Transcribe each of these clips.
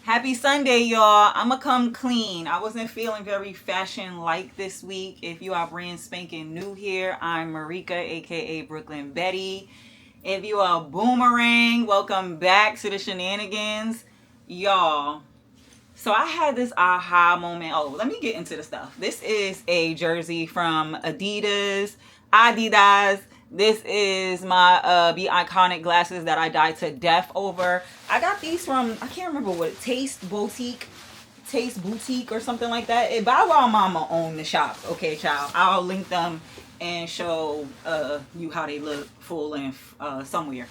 Happy Sunday, y'all. I'ma come clean. I wasn't feeling very fashion-like this week. If you are brand spanking new here, I'm Marika, aka Brooklyn Betty. If you are a boomerang, welcome back to the shenanigans. Y'all, so I had this aha moment. Oh, let me get into the stuff. This is a jersey from Adidas. This is my Be Iconic glasses that I died to death over. I got these from, I can't remember what, Taste Boutique or something like that. Bow Wow Mama owned the shop. Okay, child. I'll link them and show you how they look full length somewhere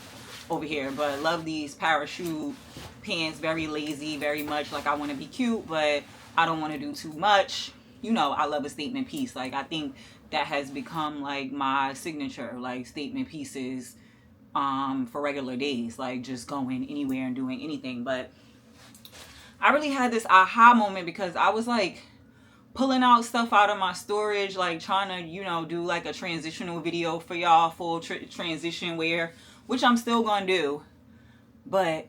over here. But love these parachute pants. Very lazy, very much like I want to be cute, but I don't want to do too much. You know, I love a statement piece. Like, I think that has become like my signature, like statement pieces for regular days, like just going anywhere and doing anything. But I really had this aha moment because I was like pulling out stuff out of my storage, like trying to, you know, do like a transitional video for y'all, full transition wear, which I'm still gonna do. But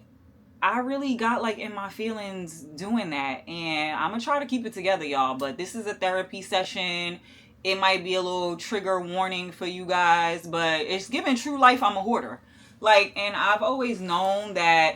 I really got like in my feelings doing that, and I'm gonna try to keep it together, y'all. But this is a therapy session. It might be a little trigger warning for you guys, but it's giving true life. I'm a hoarder. Like, and I've always known that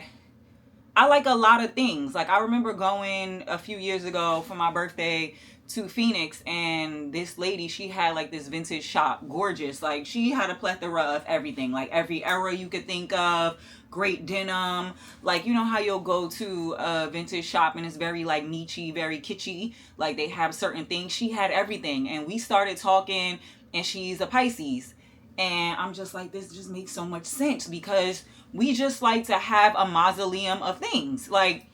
I like a lot of things. Like, I remember going a few years ago for my birthday to Phoenix, and this lady, she had like this vintage shop, gorgeous. Like, she had a plethora of everything, like every era you could think of, great denim. Like, you know how you'll go to a vintage shop and it's very like niche-y, very kitschy, like they have certain things. She had everything, and we started talking, and she's a Pisces, and I'm just like, this just makes so much sense because we just like to have a mausoleum of things. Like,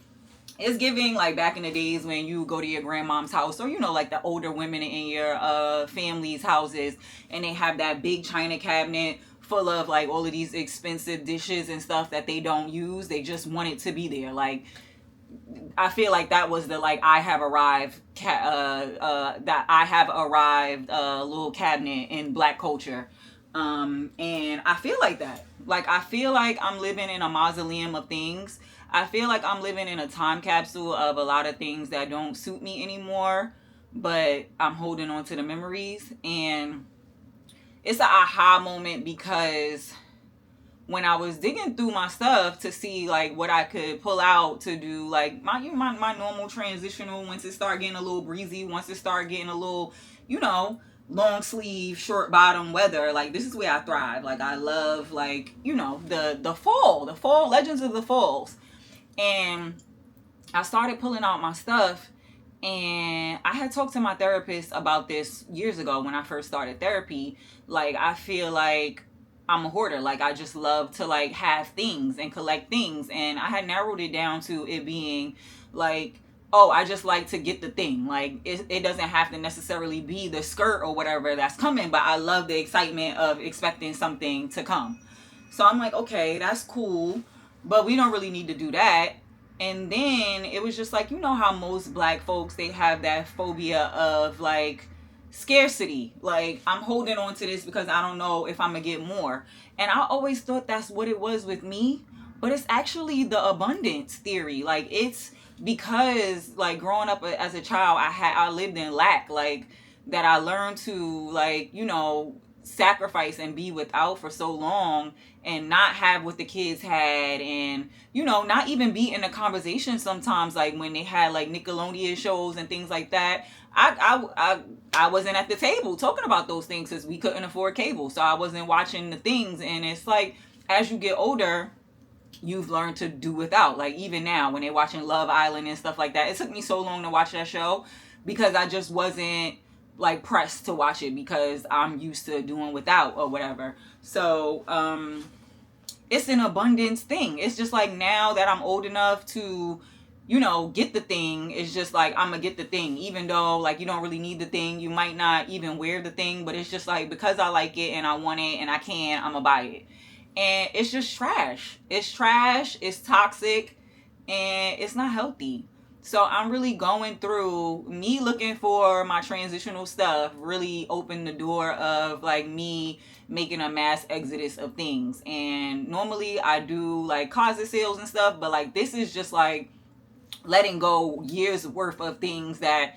it's giving like back in the days when you go to your grandmom's house, or, you know, like the older women in your family's houses, and they have that big china cabinet full of like all of these expensive dishes and stuff that they don't use. They just want it to be there. Like, I feel like that was the like I have arrived little cabinet in Black culture. And I feel like that. Like, I feel like I'm living in a mausoleum of things. I feel like I'm living in a time capsule of a lot of things that don't suit me anymore, but I'm holding on to the memories. And it's an aha moment because when I was digging through my stuff to see like what I could pull out to do like my normal transitional, once it start getting a little breezy, once it start getting a little, you know, long sleeve, short bottom weather, like this is where I thrive. Like, I love, like, you know, the fall legends of the falls. And I started pulling out my stuff, and I had talked to my therapist about this years ago when I first started therapy. Like, I feel like I'm a hoarder. Like, I just love to like have things and collect things, and I had narrowed it down to it being like, oh, I just like to get the thing. Like, it doesn't have to necessarily be the skirt or whatever that's coming, but I love the excitement of expecting something to come. So I'm like, okay, that's cool, but we don't really need to do that. And then it was just like, you know how most Black folks, they have that phobia of like scarcity. Like, I'm holding on to this because I don't know if I'm gonna get more. And I always thought that's what it was with me, but it's actually the abundance theory. Like, it's because like growing up as a child, I lived in lack, like that I learned to, like, you know, sacrifice and be without for so long, and not have what the kids had, and, you know, not even be in a conversation sometimes, like when they had like Nickelodeon shows and things like that. I wasn't at the table talking about those things because we couldn't afford cable, so I wasn't watching the things. And it's like, as you get older, you've learned to do without. Like, even now when they're watching Love Island and stuff like that, it took me so long to watch that show because I just wasn't like pressed to watch it because I'm used to doing without or whatever. So it's an abundance thing. It's just like, now that I'm old enough to, you know, get the thing, it's just like, I'm gonna get the thing, even though like you don't really need the thing, you might not even wear the thing, but it's just like, because I like it and I want it and I can, I'm gonna buy it. And it's just trash. It's trash, it's toxic, and it's not healthy. So I'm really going through, me looking for my transitional stuff really opened the door of like me making a mass exodus of things. And normally I do like closet sales and stuff, but like this is just like letting go years worth of things that,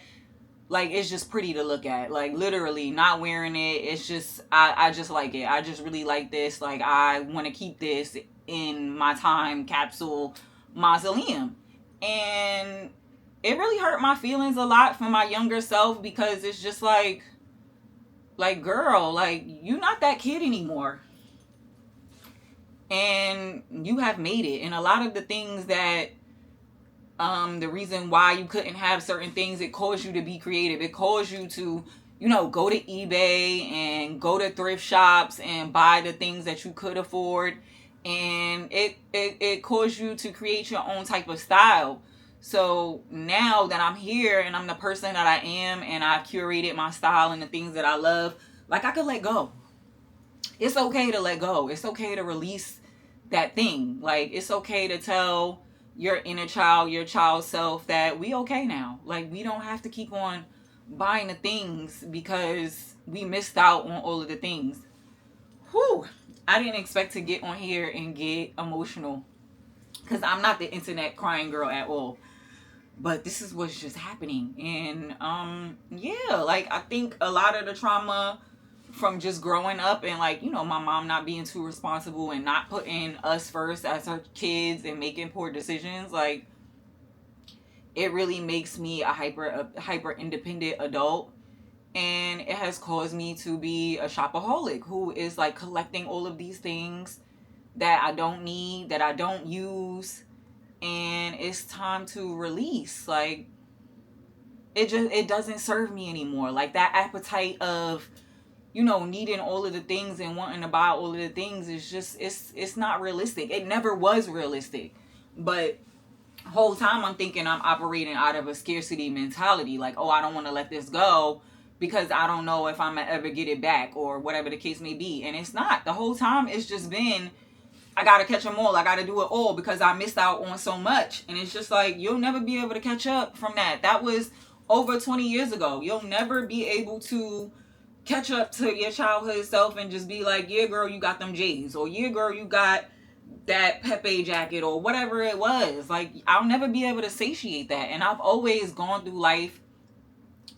like, it's just pretty to look at, like, literally not wearing it. It's just, I just like it. I just really like this. Like, I want to keep this in my time capsule mausoleum. And it really hurt my feelings a lot for my younger self, because it's just like, girl, like, you're not that kid anymore, and you have made it. And a lot of the things that, the reason why you couldn't have certain things, it caused you to be creative. It caused you to, go to eBay and go to thrift shops and buy the things that you could afford. And it caused you to create your own type of style. So now that I'm here and I'm the person that I am, and I've curated my style and the things that I love, like, I could let go. It's okay to let go. It's okay to release that thing. Like, it's okay to tell your inner child, your child self, that we okay now. Like, we don't have to keep on buying the things because we missed out on all of the things. Whew. I didn't expect to get on here and get emotional, because I'm not the internet crying girl at all. But this is what's just happening. And yeah, like, I think a lot of the trauma from just growing up, and, like, my mom not being too responsible and not putting us first as her kids and making poor decisions, like, it really makes me a hyper independent adult. And it has caused me to be a shopaholic who is, like, collecting all of these things that I don't need, that I don't use. And it's time to release. Like, it doesn't serve me anymore. Like, that appetite of, needing all of the things and wanting to buy all of the things is just, it's not realistic. It never was realistic. But whole time I'm thinking I'm operating out of a scarcity mentality. Like, oh, I don't want to let this go because I don't know if I'm gonna ever get it back, or whatever the case may be. And it's not. The whole time it's just been, I gotta catch them all. I gotta do it all because I missed out on so much. And it's just like, you'll never be able to catch up from that. That was over 20 years ago. You'll never be able to catch up to your childhood self and just be like, yeah, girl, you got them J's, or yeah, girl, you got that Pepe jacket, or whatever it was. Like, I'll never be able to satiate that. And I've always gone through life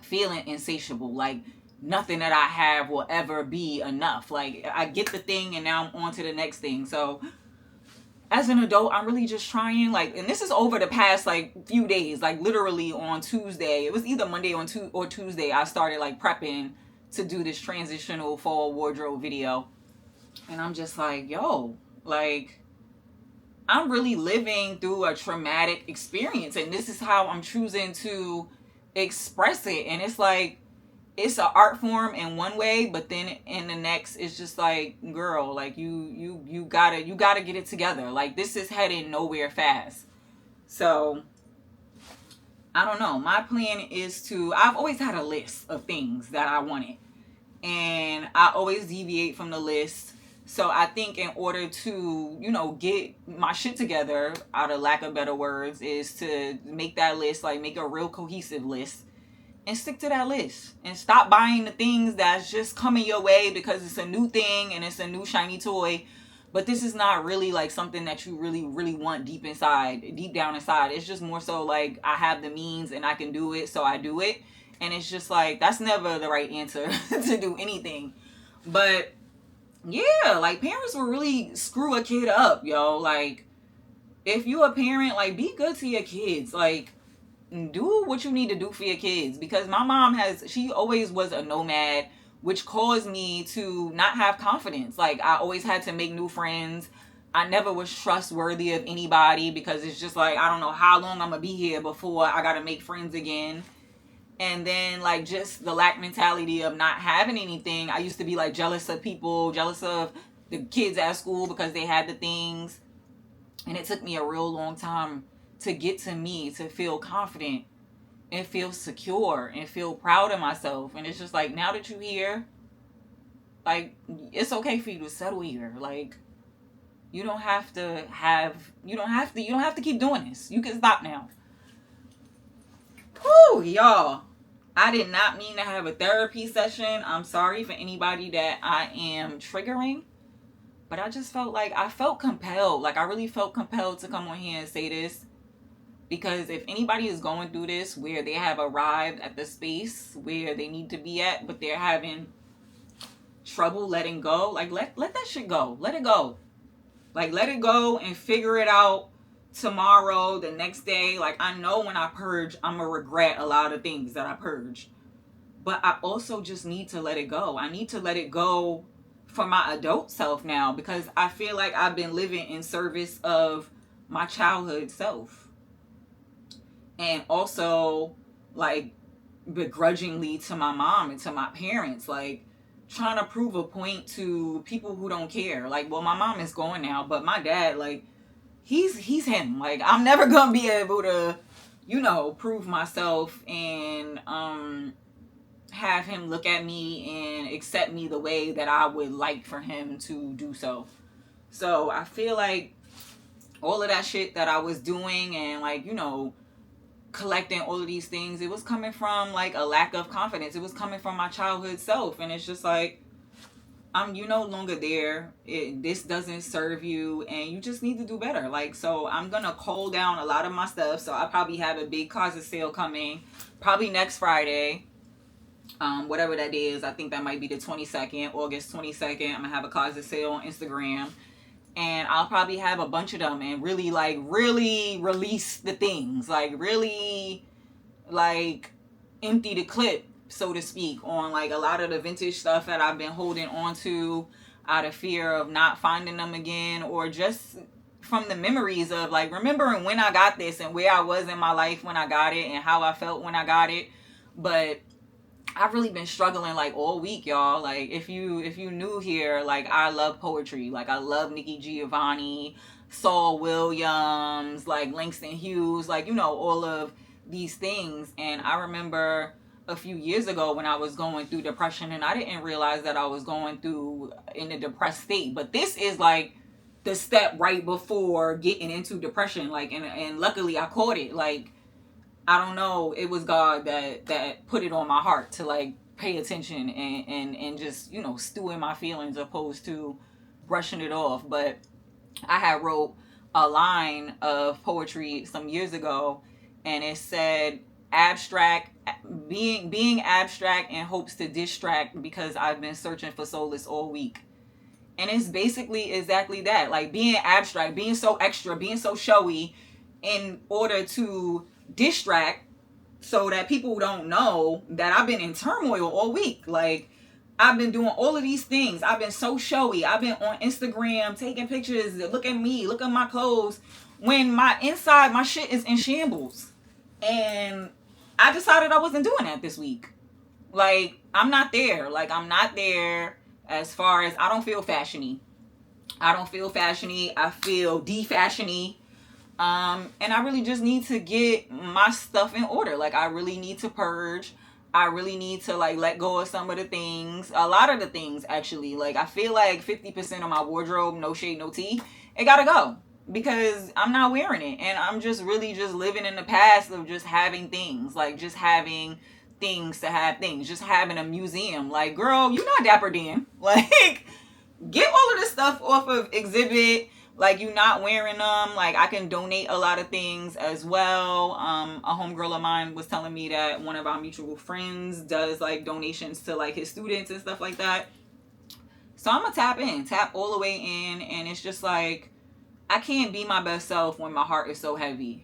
feeling insatiable. Like, nothing that I have will ever be enough. Like, I get the thing and now I'm on to the next thing. So as an adult, I'm really just trying, like, and this is over the past, like, few days, like, literally on Tuesday, it was either Monday or Tuesday, I started, like, prepping to do this transitional fall wardrobe video. And I'm just like, yo, like, I'm really living through a traumatic experience, and this is how I'm choosing to express it. And it's like, it's an art form in one way, but then in the next, it's just like, girl, like, you gotta get it together. Like, this is heading nowhere fast. So I don't know. My plan is to, I've always had a list of things that I wanted, and I always deviate from the list. So I think in order to, get my shit together, out of lack of better words, is to make that list, like, make a real cohesive list, and stick to that list, and stop buying the things that's just coming your way because it's a new thing and it's a new shiny toy. But this is not really, like, something that you really, really want deep down inside. It's just more so like, I have the means and I can do it, so I do it. And it's just like, that's never the right answer to do anything. But yeah, like, parents will really screw a kid up, yo. Like, if you a parent, like, be good to your kids. Like, do what you need to do for your kids. Because my mom she always was a nomad, which caused me to not have confidence. Like, I always had to make new friends. I never was trustworthy of anybody, because it's just like, I don't know how long I'm gonna be here before I gotta make friends again. And then, like, just the lack mentality of not having anything. I used to be, like, jealous of people, jealous of the kids at school because they had the things. And it took me a real long time to get to me, to feel confident and feel secure and feel proud of myself. And it's just like, now that you're here, like, it's okay for you to settle here. Like, you don't have to keep doing this. You can stop now. Whew, y'all. I did not mean to have a therapy session. I'm sorry for anybody that I am triggering. But I just felt like, I felt compelled. Like, I really felt compelled to come on here and say this. Because if anybody is going through this where they have arrived at the space where they need to be at, but they're having trouble letting go, like let that shit go. Let it go. Like let it go and figure it out tomorrow, the next day. Like I know when I purge, I'm gonna regret a lot of things that I purged. But I also just need to let it go. I need to let it go for my adult self now, because I feel like I've been living in service of my childhood self. And also like begrudgingly to my mom and to my parents, like trying to prove a point to people who don't care. Like, well, my mom is gone now, but my dad, like, he's him. Like, I'm never gonna be able to, prove myself and have him look at me and accept me the way that I would like for him to do so. So I feel like all of that shit that I was doing and like, collecting all of these things, it was coming from like a lack of confidence. It was coming from my childhood self. And it's just like, you're no longer there. This doesn't serve you and you just need to do better. Like, so I'm going to cull down a lot of my stuff. So I probably have a big closet sale coming probably next Friday. Whatever that is. I think that might be the 22nd, August 22nd. I'm going to have a closet sale on Instagram. And I'll probably have a bunch of them and really release the things. Like really like empty the clip, so to speak, on like a lot of the vintage stuff that I've been holding on to out of fear of not finding them again, or just from the memories of like remembering when I got this and where I was in my life when I got it and how I felt when I got it. But I've really been struggling like all week, y'all. Like if you new here, like I love poetry. Like I love Nikki Giovanni, Saul Williams, like Langston Hughes, like all of these things. And I remember a few years ago when I was going through depression, and I didn't realize that I was going through in a depressed state. But this is like the step right before getting into depression. Like and luckily I caught it. Like I don't know, it was God that put it on my heart to like pay attention and just, stew in my feelings opposed to brushing it off. But I had wrote a line of poetry some years ago, and it said being abstract in hopes to distract because I've been searching for solace all week. And it's basically exactly that, like being abstract, being so extra, being so showy in order to distract so that people don't know that I've been in turmoil all week. Like I've been doing all of these things. I've been so showy. I've been on Instagram taking pictures. Look at me, look at my clothes, when my inside, my shit is in shambles. And I decided I wasn't doing that this week. Like I'm not there. Like I'm not there as far as I don't feel fashiony. I feel de-fashiony. And I really just need to get my stuff in order. Like I really need to purge. I really need to like let go of some of the things. A lot of the things actually. Like I feel like 50% of my wardrobe, no shade, no tea, it gotta go. Because I'm not wearing it. And I'm just really just living in the past of just having things. Like just having things to have things. Just having a museum. Like, girl, you're not Dapper Dan. Like, get all of this stuff off of exhibit. Like you not wearing them. Like I can donate a lot of things as well. A homegirl of mine was telling me that one of our mutual friends does like donations to like his students and stuff like that. So I'm gonna tap all the way in. And it's just like, I can't be my best self when my heart is so heavy.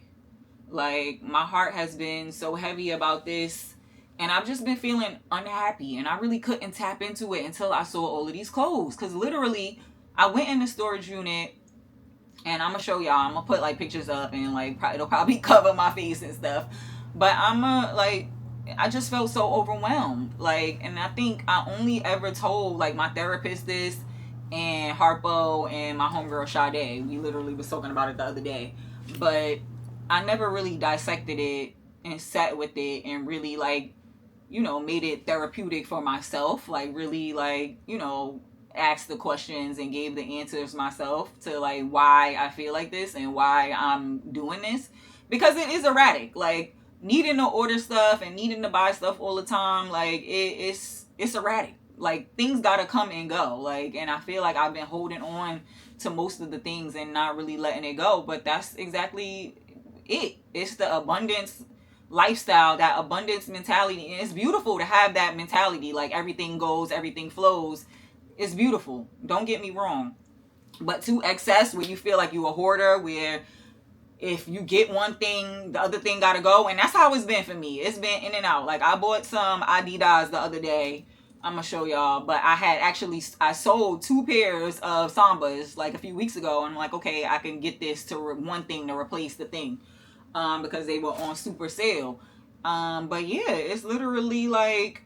Like my heart has been so heavy about this. And I've just been feeling unhappy. And I really couldn't tap into it until I saw all of these clothes. Because literally, I went in the storage unit. And I'm gonna show y'all. I'm gonna put like pictures up and like it'll probably cover my face and stuff. But I just felt so overwhelmed. Like, and I think I only ever told like my therapist this, and Harpo and my homegirl Sade. We literally was talking about it the other day. But I never really dissected it and sat with it and really like, made it therapeutic for myself. Like really like, asked the questions and gave the answers myself to like why I feel like this and why I'm doing this, because it is erratic. Like needing to order stuff and needing to buy stuff all the time, like it's erratic. Like things gotta come and go. Like, and I feel like I've been holding on to most of the things and not really letting it go. But that's exactly it. It's the abundance lifestyle, that abundance mentality. And it's beautiful to have that mentality. Like everything goes, everything flows. It's beautiful. Don't get me wrong. But to excess, where you feel like you a hoarder, where if you get one thing, the other thing gotta go. And that's how it's been for me. It's been in and out. Like I bought some Adidas the other day. I'm gonna show y'all, but I sold 2 pairs of Sambas like a few weeks ago, and I'm like, okay, I can get this to one thing to replace the thing, because they were on super sale. But yeah, it's literally like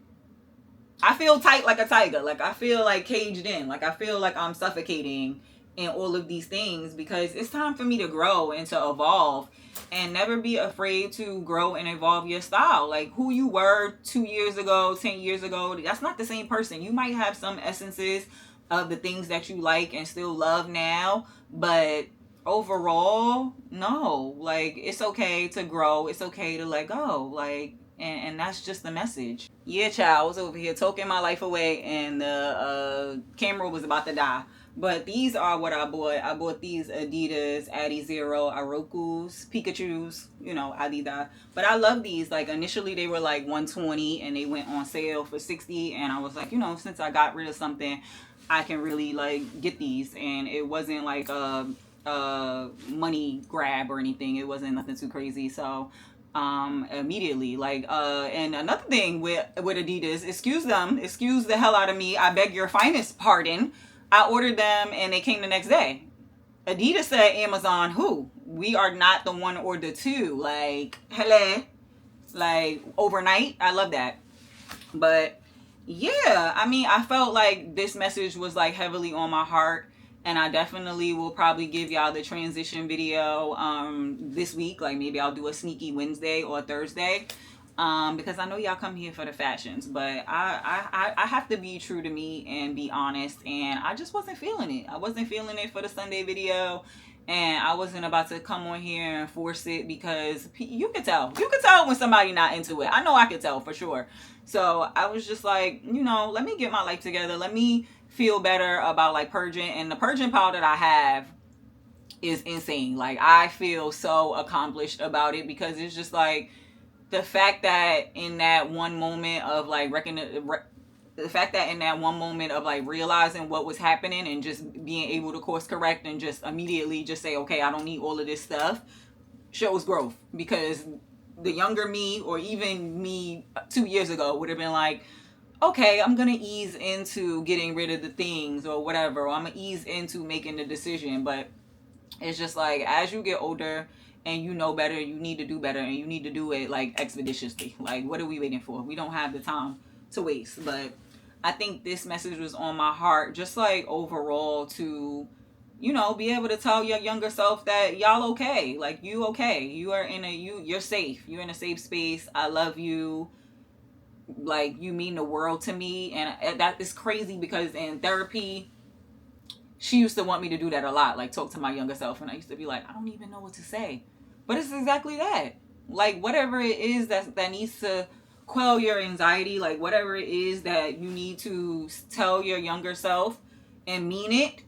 I feel tight like a tiger. Like I feel like caged in. Like I feel like I'm suffocating in all of these things, because it's time for me to grow and to evolve, and never be afraid to grow and evolve your style. Like who you were 2 years ago, 10 years ago, that's not the same person. You might have some essences of the things that you like and still love now, but overall, no. Like it's okay to grow. It's okay to let go. Like, and that's just the message. Yeah, child, I was over here talking my life away, and the camera was about to die. But these are what I bought. I bought these Adidas Adi Zero Arokus, Pikachus, Adidas. But I love these. Like initially they were like $120 and they went on sale for $60. And I was like, since I got rid of something, I can really like get these. And it wasn't like a money grab or anything. It wasn't nothing too crazy. So immediately, like and another thing with Adidas, excuse the hell out of me, I beg your finest pardon. I ordered them and they came the next day. Adidas said, Amazon, who? We are not the one or the two. Like, hello. Like, overnight. I love that. But, yeah. I mean, I felt like this message was, like, heavily on my heart. And I definitely will probably give y'all the transition video this week. Like, maybe I'll do a sneaky Wednesday or Thursday. Because I know y'all come here for the fashions, but I have to be true to me and be honest, and I just wasn't feeling it. I wasn't feeling it for the Sunday video, and I wasn't about to come on here and force it, because you could tell when somebody not into it. I know I could tell for sure. So I was just like, let me get my life together. Let me feel better about like purging, and the purging power that I have is insane. Like I feel so accomplished about it, because it's just like, the fact that in that one moment of like realizing what was happening and just being able to course correct and just immediately just say, okay, I don't need all of this stuff, shows growth. Because the younger me, or even me 2 years ago, would have been like, okay, I'm gonna ease into getting rid of the things or whatever, or I'm gonna ease into making the decision. But it's just like, as you get older and you know better, you need to do better, and you need to do it like expeditiously. Like, what are we waiting for? We don't have the time to waste. But I think this message was on my heart, just like overall, to be able to tell your younger self that y'all okay. Like, you okay. You are you're safe. You're in a safe space. I love you. Like, you mean the world to me. And that is crazy, because in therapy, she used to want me to do that a lot, like talk to my younger self, and I used to be like, I don't even know what to say. But it's exactly that. Like, whatever it is that needs to quell your anxiety, like whatever it is that you need to tell your younger self and mean it.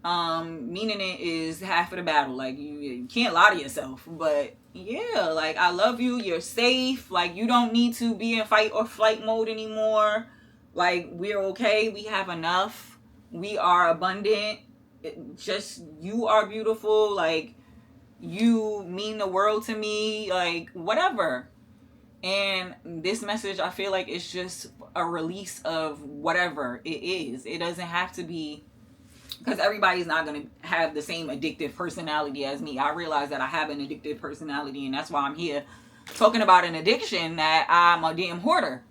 Meaning it is half of the battle. Like, you can't lie to yourself. But yeah, like, I love you. You're safe. Like, you don't need to be in fight or flight mode anymore. Like, we're okay. We have enough. We are abundant. You are beautiful. Like, you mean the world to me. Like, whatever. And this message, I feel like it's just a release of whatever it is. It doesn't have to be, because everybody's not going to have the same addictive personality as me. I realize that I have an addictive personality, and that's why I'm here talking about an addiction, that I'm a damn hoarder.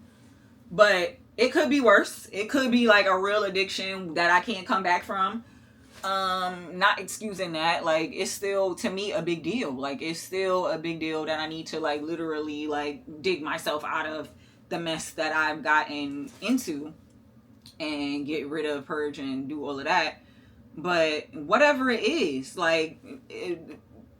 But it could be worse. It could be like a real addiction that I can't come back from. Not excusing that. Like, it's still, to me, a big deal. Like, it's still a big deal that I need to, like, literally, like, dig myself out of the mess that I've gotten into and get rid of, purge, and do all of that. But whatever it is, like,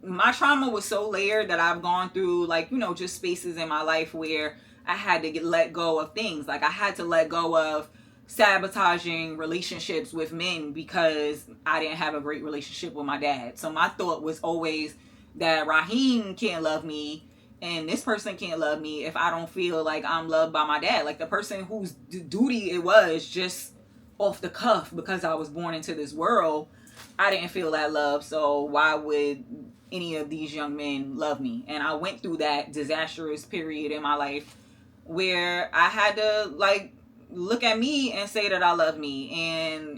my trauma was so layered that I've gone through, like, just spaces in my life where I had to let go of things. Like, I had to let go of sabotaging relationships with men because I didn't have a great relationship with my dad. So my thought was always, that Raheem can't love me and this person can't love me if I don't feel like I'm loved by my dad. Like the person whose duty it was just off the cuff because I was born into this world, I didn't feel that love. So why would any of these young men love me? And I went through that disastrous period in my life where I had to like look at me and say that I love me,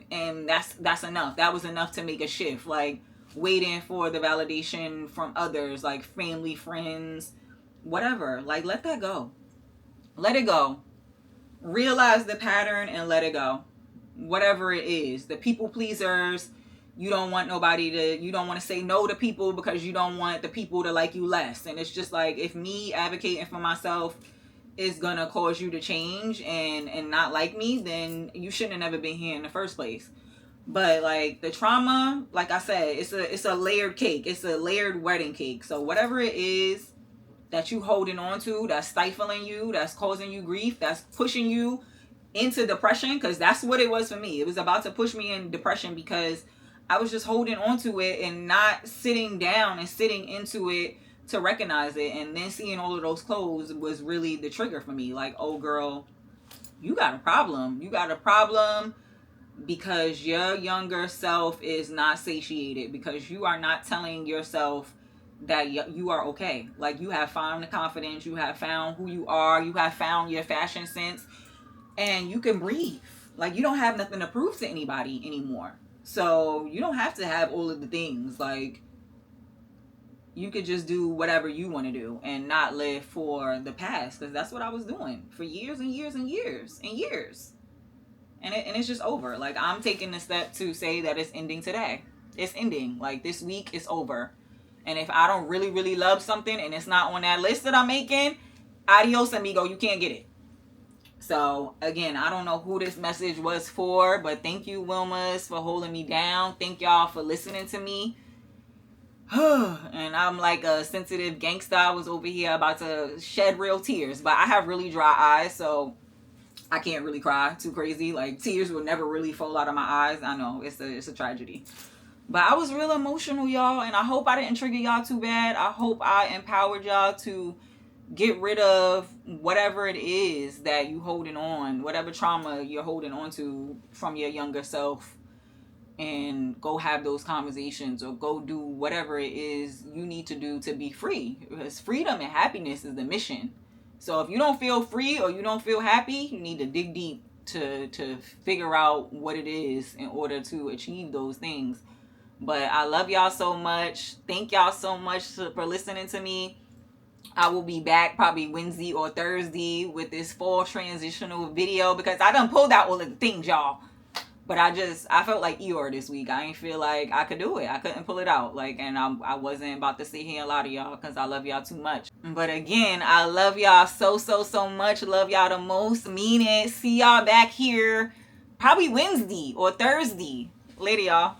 and that's enough. That was enough to make a shift. Like waiting for the validation from others, like family, friends, whatever. Like let that go. Let it go. Realize the pattern and let it go. Whatever it is, the people pleasers, you don't want nobody to, you don't want to say no to people because you don't want the people to like you less. And it's just like, if me advocating for myself is gonna cause you to change and not like me, then you shouldn't have never been here in the first place. But like the trauma, like I said, it's a layered cake. It's a layered wedding cake. So whatever it is that you holding on to, that's stifling you, that's causing you grief, that's pushing you into depression, because that's what it was for me. It was about to push me in depression because I was just holding on to it and not sitting down and sitting into it to recognize it. And then seeing all of those clothes was really the trigger for me. Like, oh girl, you got a problem. You got a problem because your younger self is not satiated, because you are not telling yourself that you are okay. Like, you have found the confidence, you have found who you are, you have found your fashion sense, and you can breathe. Like, you don't have nothing to prove to anybody anymore. So you don't have to have all of the things. Like, you could just do whatever you want to do and not live for the past, because that's what I was doing for years and years and years and years. And it's just over. Like, I'm taking the step to say that it's ending today. It's ending. Like, this week is over. And if I don't really, really love something and it's not on that list that I'm making, adios amigo, you can't get it. So, again, I don't know who this message was for, but thank you, Wilmas, for holding me down. Thank y'all for listening to me. And I'm like a sensitive gangsta. I was over here about to shed real tears, but I have really dry eyes, so I can't really cry too crazy. Like, tears will never really fall out of my eyes. I know, it's a tragedy. But I was real emotional, y'all, and I hope I didn't trigger y'all too bad. I hope I empowered y'all to get rid of whatever it is that you holding on, whatever trauma you're holding on to from your younger self, and go have those conversations or go do whatever it is you need to do to be free. Because freedom and happiness is the mission. So if you don't feel free or you don't feel happy, you need to dig deep to figure out what it is in order to achieve those things. But I love y'all so much. Thank y'all so much for listening to me. I will be back probably Wednesday or Thursday with this fall transitional video, because I done pulled out all of the things, y'all. But I felt like Eeyore this week. I ain't feel like I could do it. I couldn't pull it out. Like, and I wasn't about to sit here and lie to y'all because I love y'all too much. But again, I love y'all so much. Love y'all the most. Mean it. See y'all back here probably Wednesday or Thursday. Later, y'all.